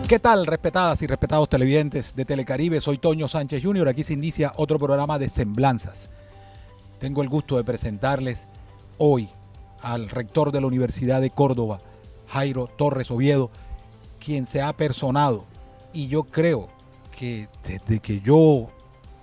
¿Qué tal, respetadas y respetados televidentes de Telecaribe? Soy Toño Sánchez Jr. Aquí se inicia otro programa de Semblanzas. Tengo el gusto de presentarles hoy al rector de la Universidad de Córdoba, Jairo Torres Oviedo, quien se ha personado, y yo creo que desde que yo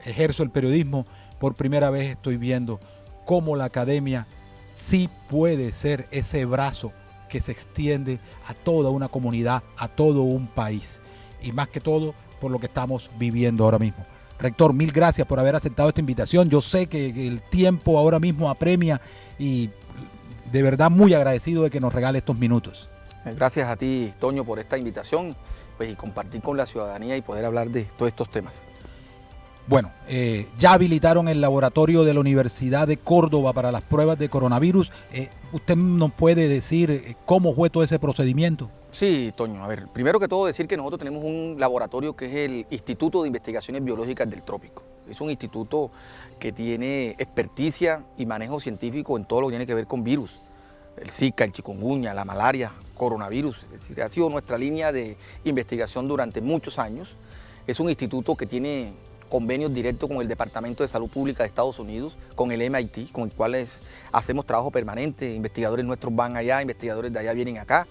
ejerzo el periodismo, por primera vez estoy viendo cómo la academia sí puede ser ese brazo que se extiende a toda una comunidad, a todo un país, y más que todo por lo que estamos viviendo ahora mismo. Rector, mil gracias por haber aceptado esta invitación. Yo sé que el tiempo ahora mismo apremia y de verdad muy agradecido de que nos regale estos minutos. Gracias a ti, Toño, por esta invitación, pues, y compartir con la ciudadanía y poder hablar de todos estos temas. Bueno, ya habilitaron el laboratorio de la Universidad de Córdoba para las pruebas de coronavirus. ¿Usted nos puede decir cómo fue todo ese procedimiento? Sí, Toño, a ver, primero que todo decir que nosotros tenemos un laboratorio que es el Instituto de Investigaciones Biológicas del Trópico. Es un instituto que tiene experticia y manejo científico en todo lo que tiene que ver con virus. El Zika, el chikungunya, la malaria, coronavirus. Es decir, ha sido nuestra línea de investigación durante muchos años. Es un instituto que tiene convenios directos con el Departamento de Salud Pública de Estados Unidos, con el MIT, con el cual hacemos trabajo permanente. Investigadores nuestros van allá, investigadores de allá vienen acá.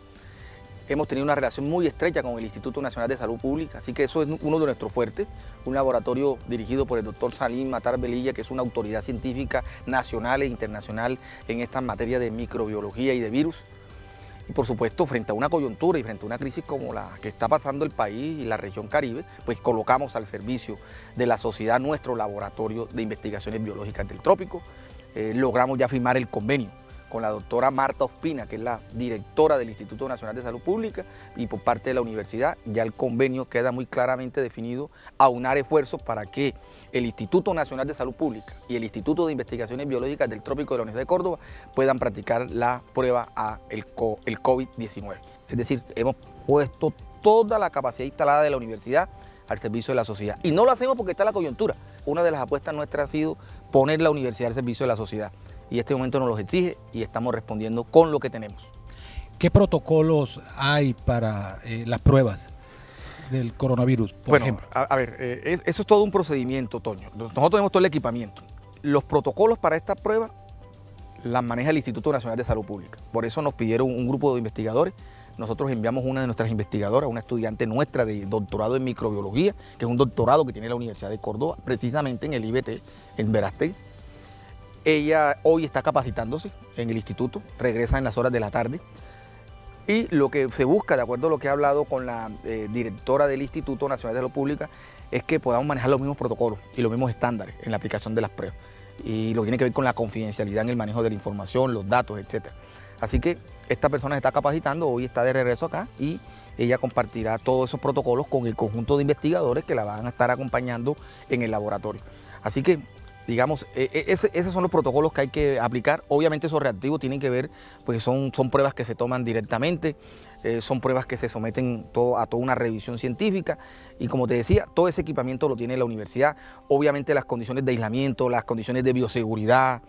Hemos tenido una relación muy estrecha con el Instituto Nacional de Salud Pública, así que eso es uno de nuestros fuertes, un laboratorio dirigido por el doctor Salim Matar Velilla, que es una autoridad científica nacional e internacional en esta materia de microbiología y de virus. Y por supuesto, frente a una coyuntura y frente a una crisis como la que está pasando el país y la región Caribe, pues colocamos al servicio de la sociedad nuestro laboratorio de investigaciones biológicas del trópico. Logramos ya firmar el convenio con la doctora Marta Ospina, que es la directora del Instituto Nacional de Salud Pública, y por parte de la universidad ya el convenio queda muy claramente definido, aunar esfuerzos para que el Instituto Nacional de Salud Pública y el Instituto de Investigaciones Biológicas del Trópico de la Universidad de Córdoba puedan practicar la prueba a el COVID-19. Es decir, hemos puesto toda la capacidad instalada de la universidad al servicio de la sociedad. Y no lo hacemos porque está la coyuntura. Una de las apuestas nuestras ha sido poner la universidad al servicio de la sociedad. Y este momento nos los exige y estamos respondiendo con lo que tenemos. ¿Qué protocolos hay para las pruebas del coronavirus, por ejemplo? A ver, eso es todo un procedimiento, Toño. Nosotros tenemos todo el equipamiento. Los protocolos para esta prueba las maneja el Instituto Nacional de Salud Pública. Por eso nos pidieron un grupo de investigadores. Nosotros enviamos una de nuestras investigadoras, una estudiante nuestra de doctorado en microbiología, que es un doctorado que tiene la Universidad de Córdoba, precisamente en el IBT, en Verástegui. Ella hoy está capacitándose en el instituto, regresa en las horas de la tarde. Y lo que se busca, de acuerdo a lo que he hablado con la directora del Instituto Nacional de Salud Pública, es que podamos manejar los mismos protocolos y los mismos estándares en la aplicación de las pruebas. Y lo que tiene que ver con la confidencialidad en el manejo de la información, los datos, etc. Así que esta persona se está capacitando, hoy está de regreso acá y ella compartirá todos esos protocolos con el conjunto de investigadores que la van a estar acompañando en el laboratorio. Así que, digamos, esos son los protocolos que hay que aplicar. Obviamente esos reactivos tienen que ver, pues son pruebas que se toman directamente, son pruebas que se someten a toda una revisión científica y, como te decía, todo ese equipamiento lo tiene la universidad. Obviamente las condiciones de aislamiento, las condiciones de bioseguridad,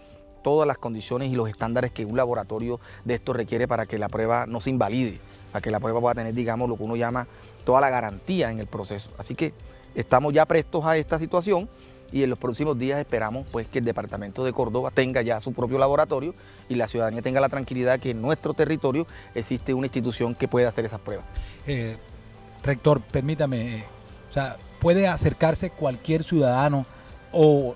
todas las condiciones y los estándares que un laboratorio de esto requiere para que la prueba no se invalide, para que la prueba pueda tener, digamos, lo que uno llama toda la garantía en el proceso. Así que estamos ya prestos a esta situación. Y en los próximos días esperamos, pues, que el departamento de Córdoba tenga ya su propio laboratorio y la ciudadanía tenga la tranquilidad que en nuestro territorio existe una institución que puede hacer esas pruebas. Rector, permítame, o sea, ¿puede acercarse cualquier ciudadano o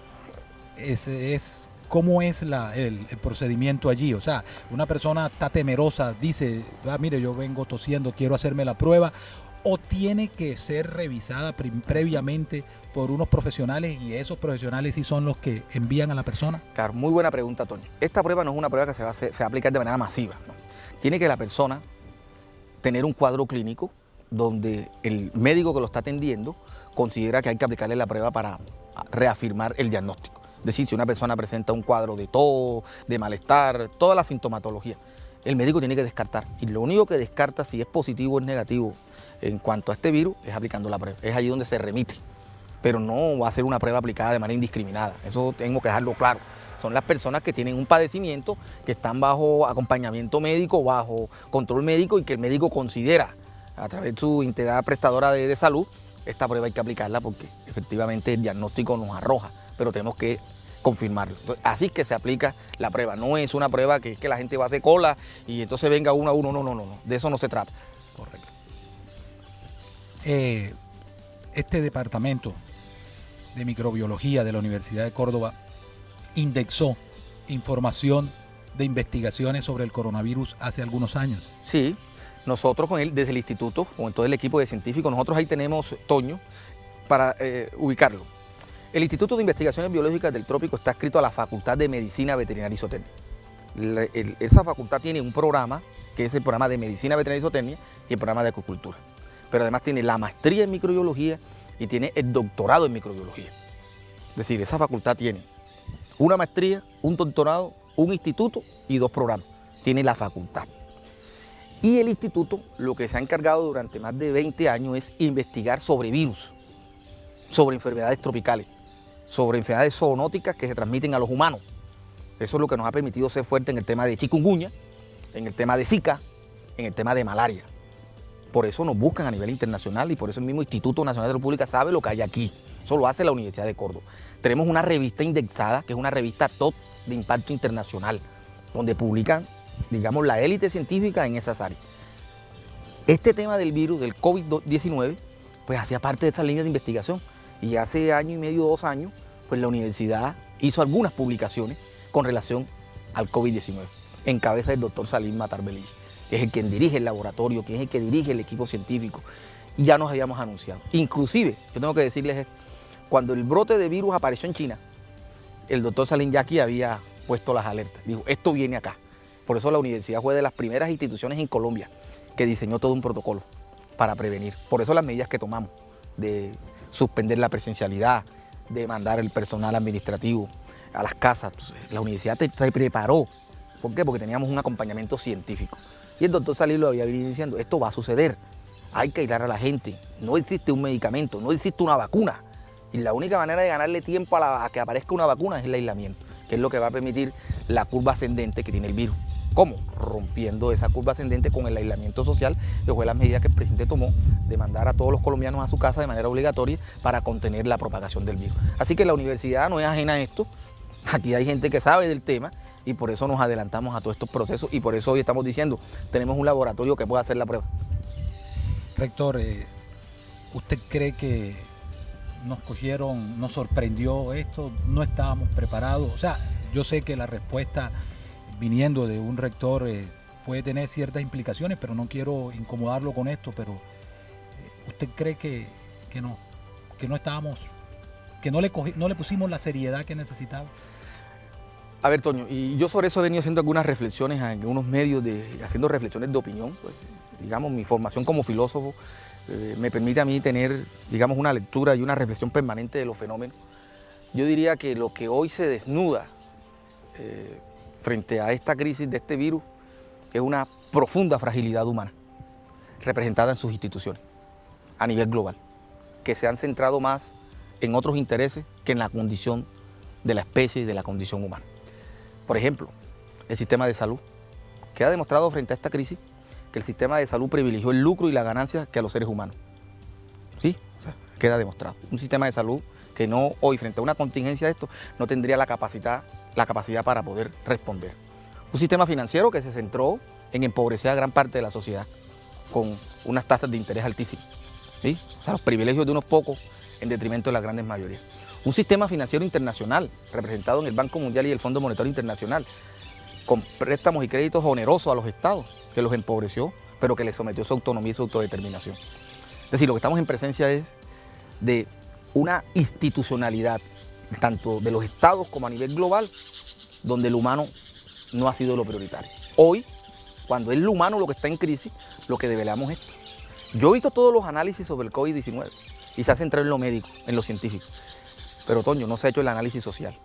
cómo es el procedimiento allí? O sea, una persona está temerosa, dice, mire, yo vengo tosiendo, quiero hacerme la prueba, o tiene que ser revisada previamente por unos profesionales y esos profesionales sí son los que envían a la persona? Claro, muy buena pregunta, Toño. Esta prueba no es una prueba que se va a aplicar de manera masiva, ¿no? Tiene que la persona tener un cuadro clínico donde el médico que lo está atendiendo considera que hay que aplicarle la prueba para reafirmar el diagnóstico. Es decir, si una persona presenta un cuadro de tos, de malestar, toda la sintomatología, el médico tiene que descartar. Y lo único que descarta si es positivo o es negativo en cuanto a este virus es aplicando la prueba. Es allí donde se remite. Pero no va a ser una prueba aplicada de manera indiscriminada. Eso tengo que dejarlo claro. Son las personas que tienen un padecimiento, que están bajo acompañamiento médico, bajo control médico y que el médico considera a través de su entidad prestadora de salud, esta prueba hay que aplicarla porque efectivamente el diagnóstico nos arroja, pero tenemos que confirmarlo. Entonces, así que se aplica la prueba, no es una prueba que es que la gente va a hacer cola y entonces venga uno a uno, no, de eso no se trata. Correcto. Este departamento de microbiología de la Universidad de Córdoba indexó información de investigaciones sobre el coronavirus hace algunos años. Sí, nosotros desde el instituto, con todo el equipo de científicos, nosotros ahí tenemos, Toño, para ubicarlo. El Instituto de Investigaciones Biológicas del Trópico está adscrito a la Facultad de Medicina Veterinaria y Zootecnia. Esa facultad tiene un programa, que es el programa de Medicina Veterinaria y Zootecnia y el programa de Acuicultura. Pero además tiene la maestría en microbiología y tiene el doctorado en microbiología. Es decir, esa facultad tiene una maestría, un doctorado, un instituto y 2 programas. Tiene la facultad. Y el instituto lo que se ha encargado durante más de 20 años es investigar sobre virus, sobre enfermedades tropicales, sobre enfermedades zoonóticas que se transmiten a los humanos. Eso es lo que nos ha permitido ser fuerte en el tema de chikungunya, en el tema de Zika, en el tema de malaria. Por eso nos buscan a nivel internacional y por eso el mismo Instituto Nacional de Salud Pública sabe lo que hay aquí. Eso lo hace la Universidad de Córdoba. Tenemos una revista indexada, que es una revista top de impacto internacional, donde publican, digamos, la élite científica en esas áreas. Este tema del virus, del COVID-19, pues hacía parte de esa línea de investigación. Y hace año y medio, 2 años, pues la universidad hizo algunas publicaciones con relación al COVID-19, en cabeza del doctor Salim Matarbelli, que es el quien dirige el laboratorio, que es el que dirige el equipo científico. Y ya nos habíamos anunciado. Inclusive, yo tengo que decirles esto, cuando el brote de virus apareció en China, el doctor Salim ya aquí había puesto las alertas. Dijo, esto viene acá. Por eso la universidad fue de las primeras instituciones en Colombia que diseñó todo un protocolo para prevenir. Por eso las medidas que tomamos de suspender la presencialidad, de mandar el personal administrativo a las casas. Entonces, la universidad se preparó. ¿Por qué? Porque teníamos un acompañamiento científico. Y el doctor Salim lo había venido diciendo, esto va a suceder. Hay que aislar a la gente. No existe un medicamento, no existe una vacuna. Y la única manera de ganarle tiempo a que aparezca una vacuna es el aislamiento, que es lo que va a permitir la curva ascendente que tiene el virus. ¿Cómo? Rompiendo esa curva ascendente con el aislamiento social, que fue la medida que el presidente tomó de mandar a todos los colombianos a su casa de manera obligatoria para contener la propagación del virus. Así que la universidad no es ajena a esto, aquí hay gente que sabe del tema y por eso nos adelantamos a todos estos procesos y por eso hoy estamos diciendo, tenemos un laboratorio que puede hacer la prueba. Rector, ¿usted cree que nos cogieron, nos sorprendió esto? ¿No estábamos preparados? O sea, yo sé que la respuesta viniendo de un rector puede tener ciertas implicaciones, pero no quiero incomodarlo con esto, pero ¿usted cree que no estábamos, que no le pusimos la seriedad que necesitaba? A ver, Toño, y yo sobre eso he venido haciendo algunas reflexiones en algunos medios, haciendo reflexiones de opinión. Pues, digamos, mi formación como filósofo me permite a mí tener, digamos, una lectura y una reflexión permanente de los fenómenos. Yo diría que lo que hoy se desnuda frente a esta crisis de este virus es una profunda fragilidad humana, representada en sus instituciones, a nivel global, que se han centrado más en otros intereses que en la condición de la especie y de la condición humana. Por ejemplo, el sistema de salud, que ha demostrado frente a esta crisis que el sistema de salud privilegió el lucro y la ganancia que a los seres humanos. ¿Sí? O sea, queda demostrado. Un sistema de salud que no, hoy, frente a una contingencia de esto, no tendría la capacidad para poder responder. Un sistema financiero que se centró en empobrecer a gran parte de la sociedad con unas tasas de interés altísimas. ¿Sí? O sea, los privilegios de unos pocos en detrimento de las grandes mayorías. Un sistema financiero internacional representado en el Banco Mundial y el Fondo Monetario Internacional, con préstamos y créditos onerosos a los estados, que los empobreció, pero que les sometió su autonomía y su autodeterminación. Es decir, lo que estamos en presencia es de una institucionalidad, tanto de los estados como a nivel global, donde el humano no ha sido lo prioritario. Hoy, cuando es lo humano lo que está en crisis, lo que develamos es esto. Yo he visto todos los análisis sobre el COVID-19 y se ha centrado en lo médico, en lo científico. Pero, Toño, no se ha hecho el análisis social.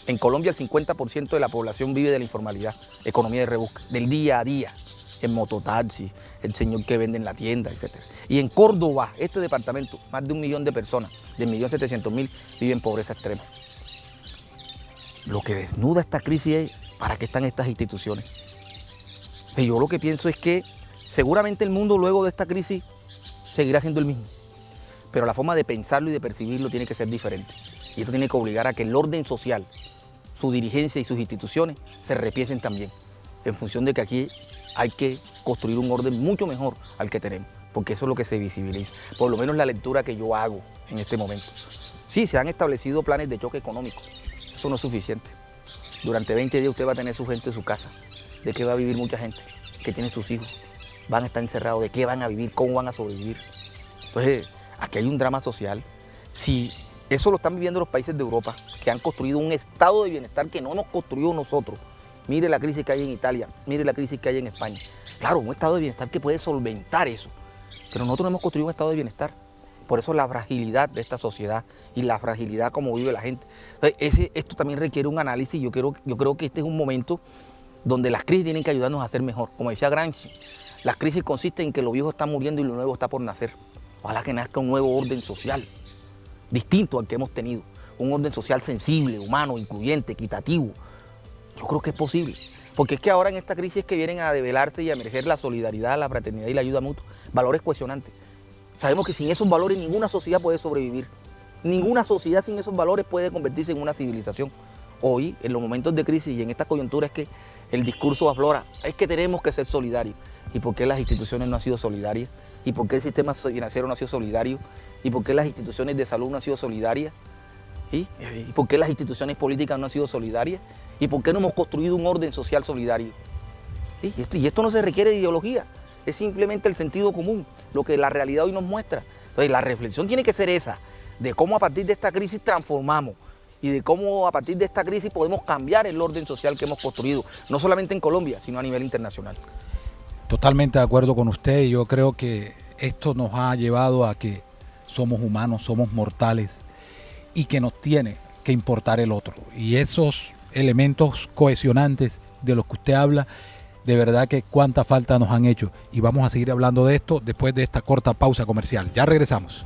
En Colombia el 50% de la población vive de la informalidad, economía de rebusca, del día a día, en mototaxi, el señor que vende en la tienda, etc. Y en Córdoba, este departamento, más de 1 millón de personas, de 1.700.000, viven en pobreza extrema. Lo que desnuda esta crisis es para qué están estas instituciones. Pero yo lo que pienso es que seguramente el mundo luego de esta crisis seguirá siendo el mismo, pero la forma de pensarlo y de percibirlo tiene que ser diferente. Y esto tiene que obligar a que el orden social, su dirigencia y sus instituciones se repiensen también, en función de que aquí hay que construir un orden mucho mejor al que tenemos, porque eso es lo que se visibiliza, por lo menos la lectura que yo hago en este momento. Sí, se han establecido planes de choque económico, eso no es suficiente. Durante 20 días usted va a tener su gente en su casa. ¿De qué va a vivir mucha gente? Que tiene sus hijos, van a estar encerrados, ¿de qué van a vivir? ¿Cómo van a sobrevivir? Entonces, aquí hay un drama social. Si eso lo están viviendo los países de Europa, que han construido un estado de bienestar que no hemos construido nosotros. Mire la crisis que hay en Italia, mire la crisis que hay en España. Claro, un estado de bienestar que puede solventar eso, pero nosotros no hemos construido un estado de bienestar. Por eso la fragilidad de esta sociedad y la fragilidad como vive la gente. Entonces, esto también requiere un análisis. Yo creo que este es un momento donde las crisis tienen que ayudarnos a ser mejor. Como decía Gramsci, las crisis consisten en que lo viejo está muriendo y lo nuevo está por nacer. Ojalá que nazca un nuevo orden social, distinto al que hemos tenido. Un orden social sensible, humano, incluyente, equitativo. Yo creo que es posible. Porque es que ahora en esta crisis es que vienen a develarse y a emerger la solidaridad, la fraternidad y la ayuda mutua. Valores cohesionantes. Sabemos que sin esos valores ninguna sociedad puede sobrevivir. Ninguna sociedad sin esos valores puede convertirse en una civilización. Hoy, en los momentos de crisis y en esta coyuntura es que el discurso aflora. Es que tenemos que ser solidarios. ¿Y por qué las instituciones no han sido solidarias? ¿Y por qué el sistema financiero no ha sido solidario? ¿Y por qué las instituciones de salud no han sido solidarias? ¿Y por qué las instituciones políticas no han sido solidarias? ¿Y por qué no hemos construido un orden social solidario? ¿Sí? Y esto no se requiere de ideología, es simplemente el sentido común, lo que la realidad hoy nos muestra. Entonces la reflexión tiene que ser esa, de cómo a partir de esta crisis transformamos y de cómo a partir de esta crisis podemos cambiar el orden social que hemos construido, no solamente en Colombia, sino a nivel internacional. Totalmente de acuerdo con usted. Yo creo que esto nos ha llevado a que somos humanos, somos mortales y que nos tiene que importar el otro. Y esos elementos cohesionantes de los que usted habla, de verdad que cuánta falta nos han hecho. Y vamos a seguir hablando de esto después de esta corta pausa comercial. Ya regresamos.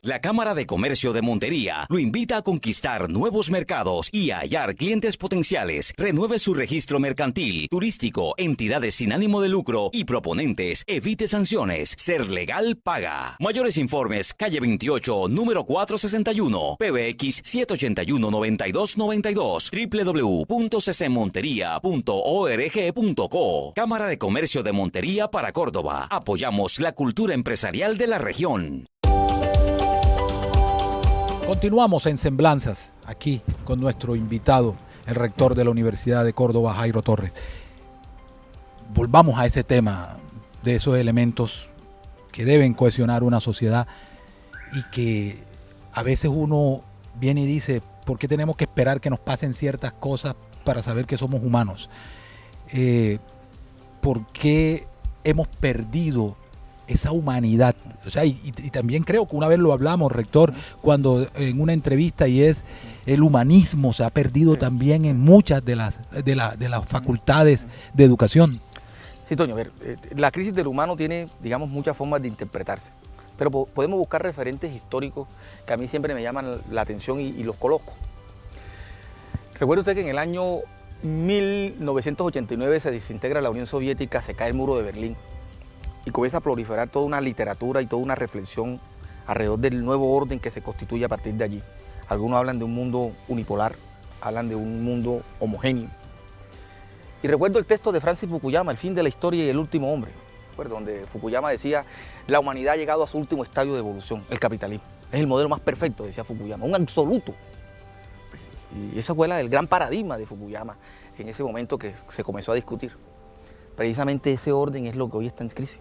La Cámara de Comercio de Montería lo invita a conquistar nuevos mercados y a hallar clientes potenciales. Renueve su registro mercantil, turístico, entidades sin ánimo de lucro y proponentes. Evite sanciones. Ser Legal paga. Mayores informes, calle 28, número 461, PBX 781-9292, www.ccmonteria.org.co. Cámara de Comercio de Montería para Córdoba. Apoyamos la cultura empresarial de la región. Continuamos en Semblanzas, aquí con nuestro invitado, el rector de la Universidad de Córdoba, Jairo Torres. Volvamos a ese tema de esos elementos que deben cohesionar una sociedad y que a veces uno viene y dice, ¿por qué tenemos que esperar que nos pasen ciertas cosas para saber que somos humanos? ¿Por qué hemos perdido esa humanidad? O sea, y también creo que una vez lo hablamos, rector, cuando en una entrevista, y es el humanismo se ha perdido también en muchas de las facultades de educación. Sí, Toño, a ver, la crisis del humano tiene, digamos, muchas formas de interpretarse, pero podemos buscar referentes históricos que a mí siempre me llaman la atención y los coloco. Recuerde usted que en el año 1989 se desintegra la Unión Soviética, se cae el muro de Berlín, y comienza a proliferar toda una literatura y toda una reflexión alrededor del nuevo orden que se constituye a partir de allí. Algunos hablan de un mundo unipolar, hablan de un mundo homogéneo. Y recuerdo el texto de Francis Fukuyama, El fin de la historia y el último hombre, donde Fukuyama decía, la humanidad ha llegado a su último estadio de evolución, el capitalismo. Es el modelo más perfecto, decía Fukuyama, un absoluto. Y esa fue el gran paradigma de Fukuyama en ese momento que se comenzó a discutir. Precisamente ese orden es lo que hoy está en crisis.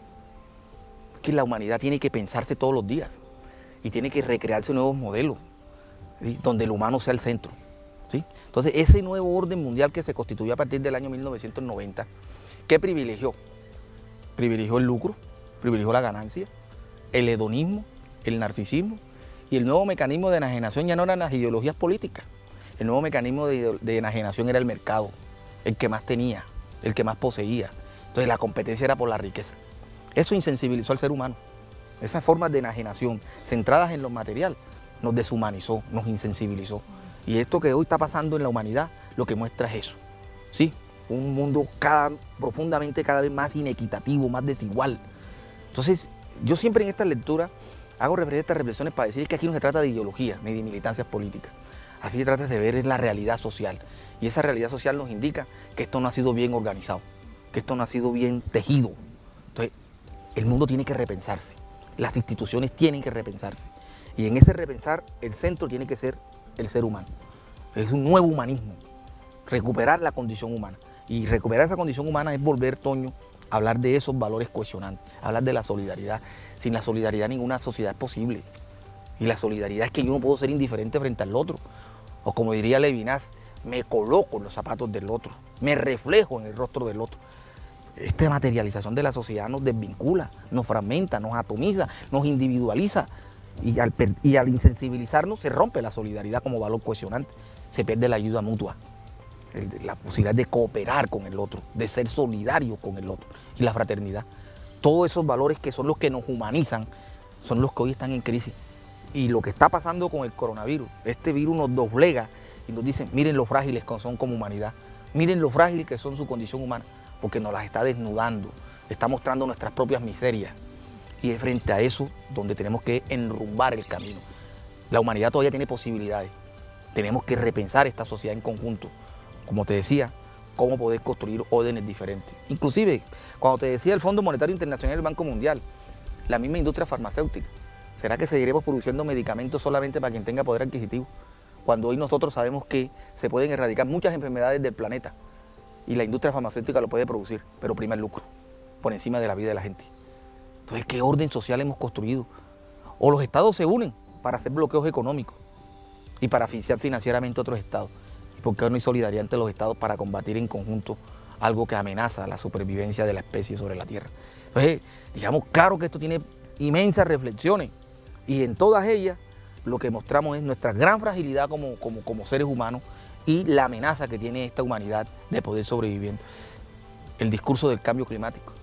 Que la humanidad tiene que pensarse todos los días y tiene que recrearse nuevos modelos, ¿sí?, donde el humano sea el centro, ¿sí? Entonces, ese nuevo orden mundial que se constituyó a partir del año 1990, ¿qué privilegió? Privilegió el lucro, privilegió la ganancia, el hedonismo, el narcisismo y el nuevo mecanismo de enajenación ya no eran las ideologías políticas. El nuevo mecanismo de enajenación era el mercado, el que más tenía, el que más poseía. Entonces, la competencia era por la riqueza. Eso insensibilizó al ser humano. Esas formas de enajenación centradas en lo material nos deshumanizó, nos insensibilizó. Y esto que hoy está pasando en la humanidad lo que muestra es eso. Sí, un mundo profundamente cada vez más inequitativo, más desigual. Entonces, yo siempre en esta lectura hago estas reflexiones para decir que aquí no se trata de ideología ni de militancias políticas. Así se trata de ver la realidad social. Y esa realidad social nos indica que esto no ha sido bien organizado, que esto no ha sido bien tejido. Entonces, el mundo tiene que repensarse, las instituciones tienen que repensarse. Y en ese repensar, el centro tiene que ser el ser humano. Es un nuevo humanismo, recuperar la condición humana. Y recuperar esa condición humana es volver, Toño, a hablar de esos valores cohesionantes, hablar de la solidaridad. Sin la solidaridad ninguna sociedad es posible. Y la solidaridad es que yo no puedo ser indiferente frente al otro. O como diría Levinas, me coloco en los zapatos del otro, me reflejo en el rostro del otro. Esta materialización de la sociedad nos desvincula, nos fragmenta, nos atomiza, nos individualiza. Y al insensibilizarnos se rompe la solidaridad como valor cohesionante, se pierde la ayuda mutua, la posibilidad de cooperar con el otro, de ser solidario con el otro y la fraternidad. Todos esos valores que son los que nos humanizan son los que hoy están en crisis. Y lo que está pasando con el coronavirus, este virus nos doblega y nos dice, miren lo frágiles que son como humanidad, miren lo frágiles que son su condición humana, porque nos las está desnudando, está mostrando nuestras propias miserias. Y es frente a eso donde tenemos que enrumbar el camino. La humanidad todavía tiene posibilidades. Tenemos que repensar esta sociedad en conjunto. Como te decía, cómo poder construir órdenes diferentes. Inclusive, cuando te decía el Fondo Monetario Internacional y el Banco Mundial, la misma industria farmacéutica. ¿Será que seguiremos produciendo medicamentos solamente para quien tenga poder adquisitivo? Cuando hoy nosotros sabemos que se pueden erradicar muchas enfermedades del planeta y la industria farmacéutica lo puede producir, pero prima el lucro, por encima de la vida de la gente. Entonces, ¿qué orden social hemos construido? O los estados se unen para hacer bloqueos económicos y para asfixiar financieramente a otros estados. ¿Y por qué no hay solidaridad entre los estados para combatir en conjunto algo que amenaza la supervivencia de la especie sobre la Tierra? Entonces, digamos, claro que esto tiene inmensas reflexiones y en todas ellas lo que mostramos es nuestra gran fragilidad como seres humanos y la amenaza que tiene esta humanidad de poder sobrevivir. El discurso del cambio climático.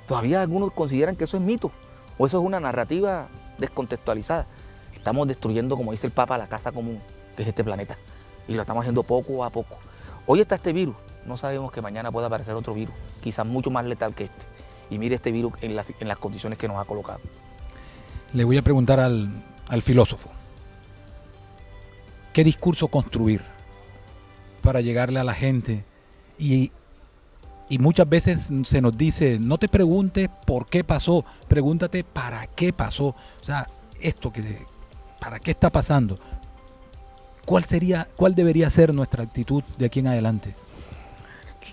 Todavía algunos consideran que eso es mito o eso es una narrativa descontextualizada. Estamos destruyendo, como dice el Papa, la casa común, que es este planeta, y lo estamos haciendo poco a poco. Hoy está este virus, no sabemos que mañana pueda aparecer otro virus, quizás mucho más letal que este. Y mire este virus en las condiciones que nos ha colocado. Le voy a preguntar al filósofo, ¿qué discurso construir para llegarle a la gente? Y muchas veces se nos dice, no te preguntes por qué pasó, pregúntate para qué pasó. O sea, ¿para qué está pasando? ¿Cuál debería ser nuestra actitud de aquí en adelante?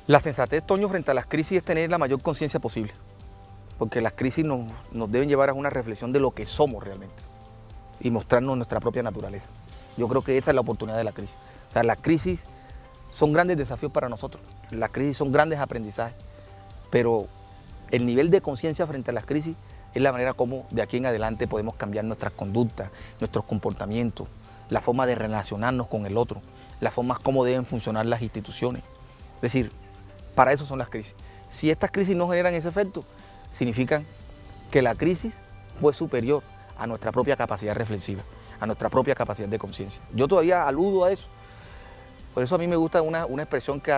La sensatez, Toño, frente a las crisis es tener la mayor conciencia posible, porque las crisis nos deben llevar a una reflexión de lo que somos realmente y mostrarnos nuestra propia naturaleza. Yo creo que esa es la oportunidad de la crisis. O sea, las crisis son grandes desafíos para nosotros, las crisis son grandes aprendizajes, pero el nivel de conciencia frente a las crisis es la manera como de aquí en adelante podemos cambiar nuestras conductas, nuestros comportamientos, la forma de relacionarnos con el otro, la forma como deben funcionar las instituciones. Es decir, para eso son las crisis. Si estas crisis no generan ese efecto, significan que la crisis fue superior a nuestra propia capacidad reflexiva, a nuestra propia capacidad de conciencia. Yo todavía aludo a eso. Por eso a mí me gusta una expresión que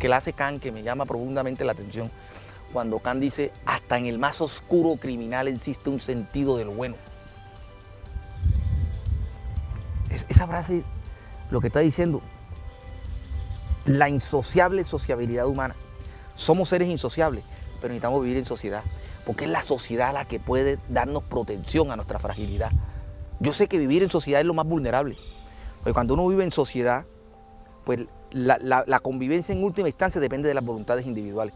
la hace Kant, que me llama profundamente la atención, cuando Kant dice, hasta en el más oscuro criminal existe un sentido de lo bueno. Esa frase lo que está diciendo, la insociable sociabilidad humana. Somos seres insociables, pero necesitamos vivir en sociedad, porque es la sociedad la que puede darnos protección a nuestra fragilidad. Yo sé que vivir en sociedad es lo más vulnerable. Porque cuando uno vive en sociedad, pues la convivencia en última instancia depende de las voluntades individuales.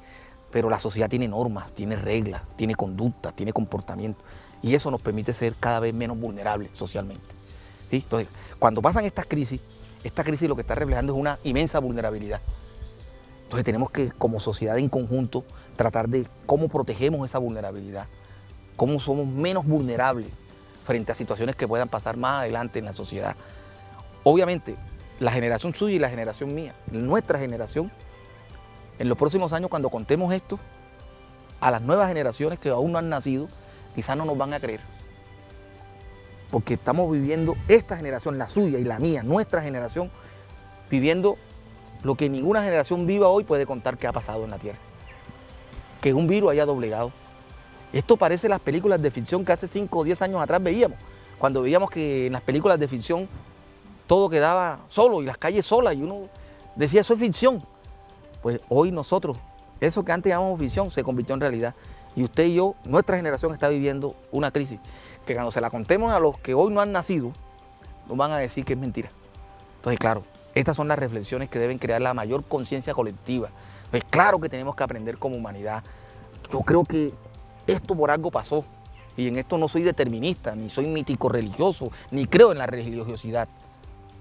Pero la sociedad tiene normas, tiene reglas, tiene conducta, tiene comportamiento. Y eso nos permite ser cada vez menos vulnerables socialmente. ¿Sí? Entonces, cuando pasan estas crisis lo que está reflejando es una inmensa vulnerabilidad. Entonces tenemos que, como sociedad en conjunto, tratar de cómo protegemos esa vulnerabilidad, cómo somos menos vulnerables frente a situaciones que puedan pasar más adelante en la sociedad. Obviamente, la generación suya y la generación mía, nuestra generación, en los próximos años cuando contemos esto, a las nuevas generaciones que aún no han nacido, quizás no nos van a creer. Porque estamos viviendo, esta generación, la suya y la mía, nuestra generación, viviendo lo que ninguna generación viva hoy puede contar que ha pasado en la Tierra. Que un virus haya doblegado. Esto parece las películas de ficción que hace 5 o 10 años atrás veíamos, cuando veíamos que en las películas de ficción todo quedaba solo y las calles solas y uno decía, eso es ficción. Pues hoy nosotros, eso que antes llamábamos ficción, se convirtió en realidad. Y usted y yo, nuestra generación está viviendo una crisis que cuando se la contemos a los que hoy no han nacido, nos van a decir que es mentira. Entonces, claro, estas son las reflexiones que deben crear la mayor conciencia colectiva. Pues claro que tenemos que aprender como humanidad. Yo creo que esto por algo pasó. Y en esto no soy determinista, ni soy mítico religioso, ni creo en la religiosidad.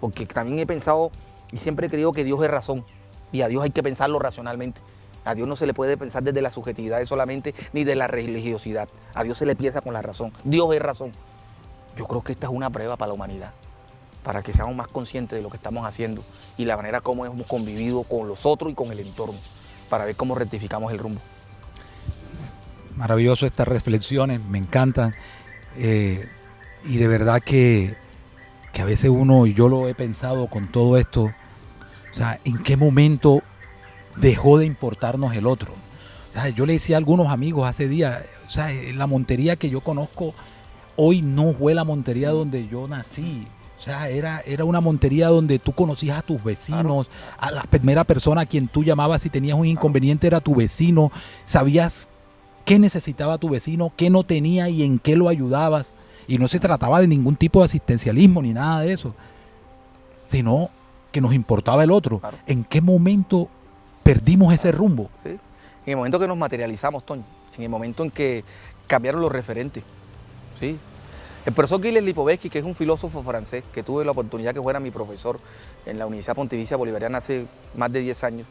Porque también he pensado y siempre he creído que Dios es razón. Y a Dios hay que pensarlo racionalmente. A Dios no se le puede pensar desde la subjetividad solamente, ni de la religiosidad. A Dios se le piensa con la razón. Dios es razón. Yo creo que esta es una prueba para la humanidad, para que seamos más conscientes de lo que estamos haciendo y la manera como hemos convivido con los otros y con el entorno, para ver cómo rectificamos el rumbo. Maravilloso estas reflexiones, me encantan. Y de verdad que a veces uno, y yo lo he pensado con todo esto, o sea, ¿en qué momento dejó de importarnos el otro? O sea, yo le decía a algunos amigos hace días, o sea, la Montería que yo conozco hoy no fue la Montería donde yo nací. O sea, era una Montería donde tú conocías a tus vecinos, claro. A la primera persona a quien tú llamabas si tenías un inconveniente era tu vecino, sabías qué necesitaba tu vecino, qué no tenía y en qué lo ayudabas. Y no se trataba de ningún tipo de asistencialismo ni nada de eso, sino que nos importaba el otro. Claro. ¿En qué momento perdimos ese rumbo? Sí. En el momento que nos materializamos, Toño, en el momento en que cambiaron los referentes. ¿Sí? El profesor Gilles Lipovetsky, que es un filósofo francés, que tuve la oportunidad que fuera mi profesor en la Universidad Pontificia Bolivariana hace más de 10 años,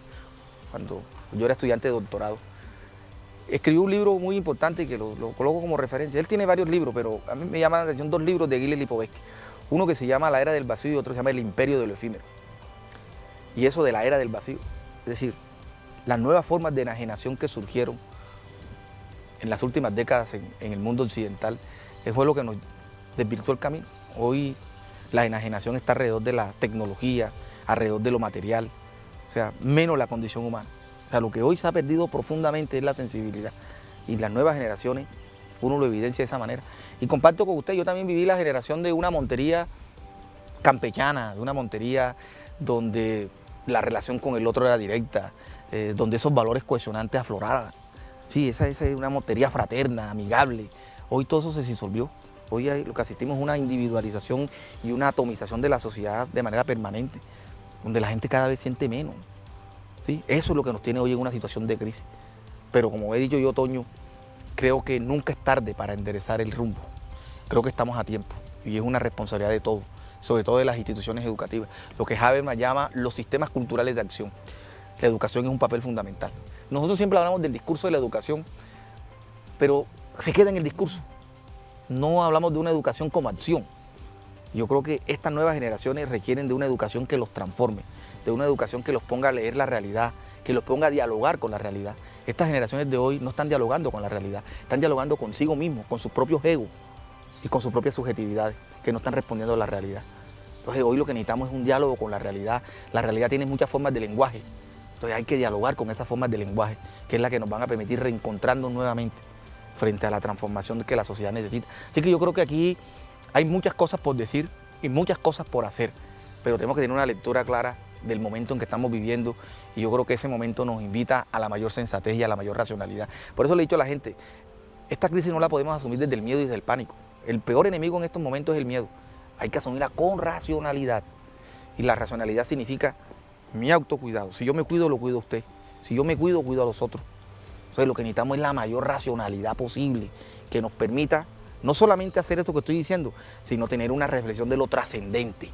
cuando yo era estudiante de doctorado, escribió un libro muy importante que lo coloco como referencia. Él tiene varios libros, pero a mí me llaman la atención 2 libros de Gilles Lipovetsky. Uno que se llama La Era del Vacío y otro se llama El Imperio de lo Efímero. Y eso de la Era del Vacío, es decir, las nuevas formas de enajenación que surgieron en las últimas décadas en el mundo occidental, fue lo que nos desvirtuó el camino. Hoy la enajenación está alrededor de la tecnología, alrededor de lo material, o sea, menos la condición humana. O sea, lo que hoy se ha perdido profundamente es la sensibilidad. Y las nuevas generaciones, uno lo evidencia de esa manera. Y comparto con usted, yo también viví la generación de una Montería campechana, de una Montería donde la relación con el otro era directa, donde esos valores cohesionantes afloraban. Sí, esa es una Montería fraterna, amigable. Hoy todo eso se disolvió. Hoy lo que asistimos es una individualización y una atomización de la sociedad de manera permanente, donde la gente cada vez siente menos. ¿Sí? Eso es lo que nos tiene hoy en una situación de crisis. Pero como he dicho yo, Toño, creo que nunca es tarde para enderezar el rumbo. Creo que estamos a tiempo y es una responsabilidad de todos, sobre todo de las instituciones educativas. Lo que Habermas llama los sistemas culturales de acción. La educación es un papel fundamental. Nosotros siempre hablamos del discurso de la educación, pero se queda en el discurso. No hablamos de una educación como acción. Yo creo que estas nuevas generaciones requieren de una educación que los transforme, de una educación que los ponga a leer la realidad, que los ponga a dialogar con la realidad. Estas generaciones de hoy no están dialogando con la realidad, están dialogando consigo mismos, con sus propios egos y con sus propias subjetividades, que no están respondiendo a la realidad. Entonces hoy lo que necesitamos es un diálogo con la realidad. La realidad tiene muchas formas de lenguaje, entonces hay que dialogar con esas formas de lenguaje, que es la que nos van a permitir reencontrarnos nuevamente frente a la transformación que la sociedad necesita. Así que yo creo que aquí hay muchas cosas por decir y muchas cosas por hacer, pero tenemos que tener una lectura clara del momento en que estamos viviendo y yo creo que ese momento nos invita a la mayor sensatez y a la mayor racionalidad. Por eso le he dicho a la gente, esta crisis no la podemos asumir desde el miedo y desde el pánico. El peor enemigo en estos momentos es el miedo. Hay que asumirla con racionalidad y la racionalidad significa mi autocuidado. Si yo me cuido, lo cuido a usted. Si yo me cuido, cuido a los otros. Entonces lo que necesitamos es la mayor racionalidad posible que nos permita no solamente hacer esto que estoy diciendo, sino tener una reflexión de lo trascendente.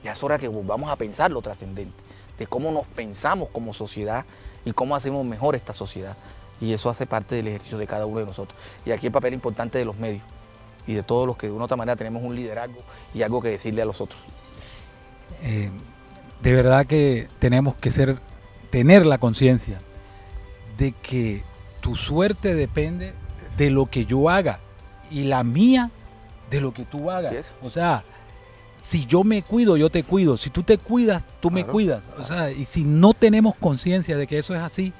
Ya es hora que volvamos a pensar lo trascendente, de cómo nos pensamos como sociedad y cómo hacemos mejor esta sociedad. Y eso hace parte del ejercicio de cada uno de nosotros. Y aquí el papel importante de los medios y de todos los que de una u otra manera tenemos un liderazgo y algo que decirle a los otros. De verdad que tenemos que tener la conciencia de que tu suerte depende de lo que yo haga y la mía de lo que tú hagas. O sea, si yo me cuido, yo te cuido. Si tú te cuidas, tú me Claro. cuidas. O sea, y si no tenemos conciencia de que eso es así,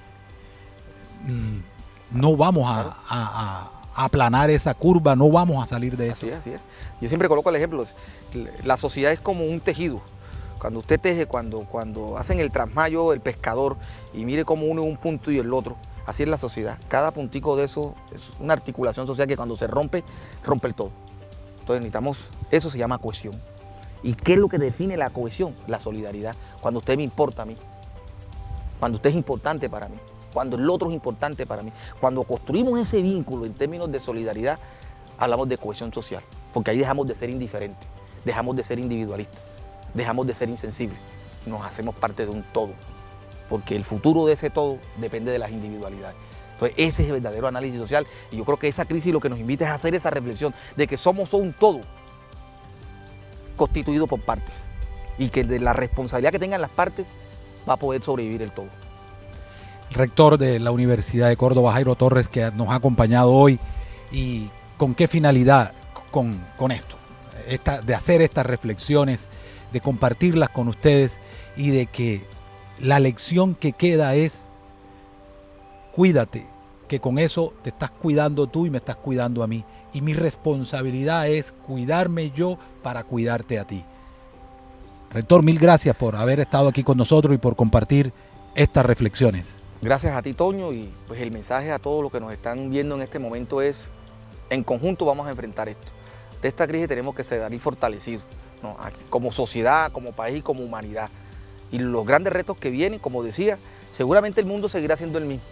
no vamos a aplanar esa curva, no vamos a salir de eso. Así es, así es. Yo siempre coloco el ejemplo, la sociedad es como un tejido. Cuando usted teje, cuando hacen el trasmayo del pescador y mire cómo une un punto y el otro, así es la sociedad. Cada puntico de eso es una articulación social que cuando se rompe, rompe el todo. Entonces necesitamos, eso se llama cohesión. ¿Y qué es lo que define la cohesión? La solidaridad. Cuando usted me importa a mí, cuando usted es importante para mí, cuando el otro es importante para mí, cuando construimos ese vínculo en términos de solidaridad, hablamos de cohesión social, porque ahí dejamos de ser indiferentes, dejamos de ser individualistas, dejamos de ser insensibles, nos hacemos parte de un todo, porque el futuro de ese todo depende de las individualidades. Entonces ese es el verdadero análisis social y yo creo que esa crisis lo que nos invita es a hacer esa reflexión de que somos un todo constituido por partes y que de la responsabilidad que tengan las partes va a poder sobrevivir el todo. El rector de la Universidad de Córdoba, Jairo Torres, que nos ha acompañado hoy, y con qué finalidad con esto, de hacer estas reflexiones, de compartirlas con ustedes y de que la lección que queda es cuídate, que con eso te estás cuidando tú y me estás cuidando a mí. Y mi responsabilidad es cuidarme yo para cuidarte a ti. Rector, mil gracias por haber estado aquí con nosotros y por compartir estas reflexiones. Gracias a ti, Toño, y pues el mensaje a todos los que nos están viendo en este momento es, en conjunto vamos a enfrentar esto. De esta crisis tenemos que salir fortalecidos, ¿no? Como sociedad, como país, como humanidad. Y los grandes retos que vienen, como decía, seguramente el mundo seguirá siendo el mismo.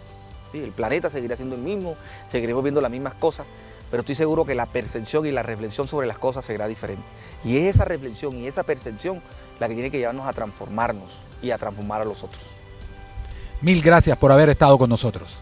¿Sí? El planeta seguirá siendo el mismo, seguiremos viendo las mismas cosas, pero estoy seguro que la percepción y la reflexión sobre las cosas será diferente. Y es esa reflexión y esa percepción la que tiene que llevarnos a transformarnos y a transformar a los otros. Mil gracias por haber estado con nosotros.